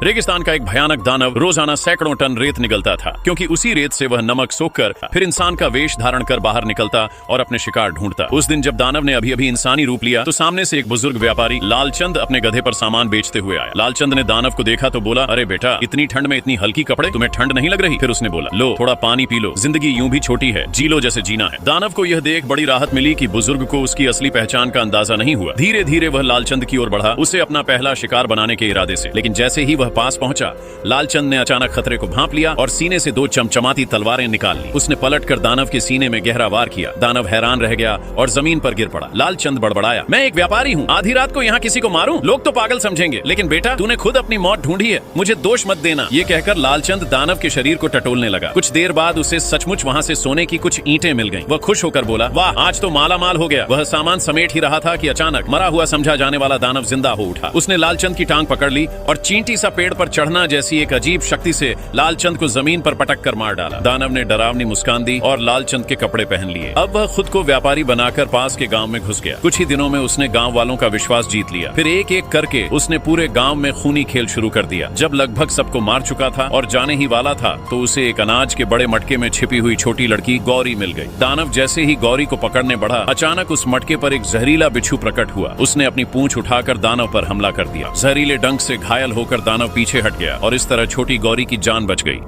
रेगिस्तान का एक भयानक दानव रोजाना सैकड़ों टन रेत निगलता था, क्योंकि उसी रेत से वह नमक सोखकर फिर इंसान का वेश धारण कर बाहर निकलता और अपने शिकार ढूंढता। उस दिन जब दानव ने अभी अभी इंसानी रूप लिया तो सामने से एक बुजुर्ग व्यापारी लालचंद अपने गधे पर सामान बेचते हुए आया। लालचंद ने दानव को देखा तो बोला, अरे बेटा, इतनी ठंड में इतनी हल्की कपड़े, तुम्हें ठंड नहीं लग रही? फिर उसने बोला, लो थोड़ा पानी पी लो, जिंदगी यूं भी छोटी है, जी लो जैसे जीना है। दानव को यह देख बड़ी राहत मिली कि बुजुर्ग को उसकी असली पहचान का अंदाजा नहीं हुआ। धीरे धीरे वह लालचंद की ओर बढ़ा, उसे अपना पहला शिकार बनाने के इरादे से। लेकिन जैसे ही वह पास पहुंचा, लालचंद ने अचानक खतरे को भांप लिया और सीने से दो चमचमाती तलवारें निकाल ली। उसने पलटकर दानव के सीने में गहरा वार किया। दानव हैरान रह गया और जमीन पर गिर पड़ा। लालचंद बड़बड़ाया, मैं एक व्यापारी हूँ, आधी रात को यहाँ किसी को मारूं? लोग तो पागल समझेंगे, लेकिन बेटा तूने खुद अपनी मौत ढूंढी है, मुझे दोष मत देना। ये कहकर लालचंद दानव के शरीर को टटोलने लगा। कुछ देर बाद उसे सचमुच वहाँ से सोने की कुछ ईंटें मिल गईं। वह खुश होकर बोला, वाह, आज तो माला माल हो गया। वह सामान समेट ही रहा था कि अचानक मरा हुआ समझा जाने वाला दानव जिंदा हो उठा। उसने लालचंद की टांग पकड़ ली और चींटी सा पेड़ पर चढ़ना जैसी एक अजीब शक्ति से लालचंद को जमीन पर पटक कर मार डाला। दानव ने डरावनी मुस्कान दी और लालचंद के कपड़े पहन लिए। अब वह खुद को व्यापारी बनाकर पास के गांव में घुस गया। कुछ ही दिनों में उसने गांव वालों का विश्वास जीत लिया। फिर एक एक करके उसने पूरे गांव में खूनी खेल शुरू कर दिया। जब लगभग सबको मार चुका था और जाने ही वाला था तो उसे एक अनाज के बड़े मटके में छिपी हुई छोटी लड़की गौरी मिल गई। दानव जैसे ही गौरी को पकड़ने बढ़ा, अचानक उस मटके पर एक जहरीला बिच्छू प्रकट हुआ। उसने अपनी पूंछ उठाकर दानव पर हमला कर दिया। जहरीले डंक से घायल होकर दानव पीछे हट गया और इस तरह छोटी गौरी की जान बच गई।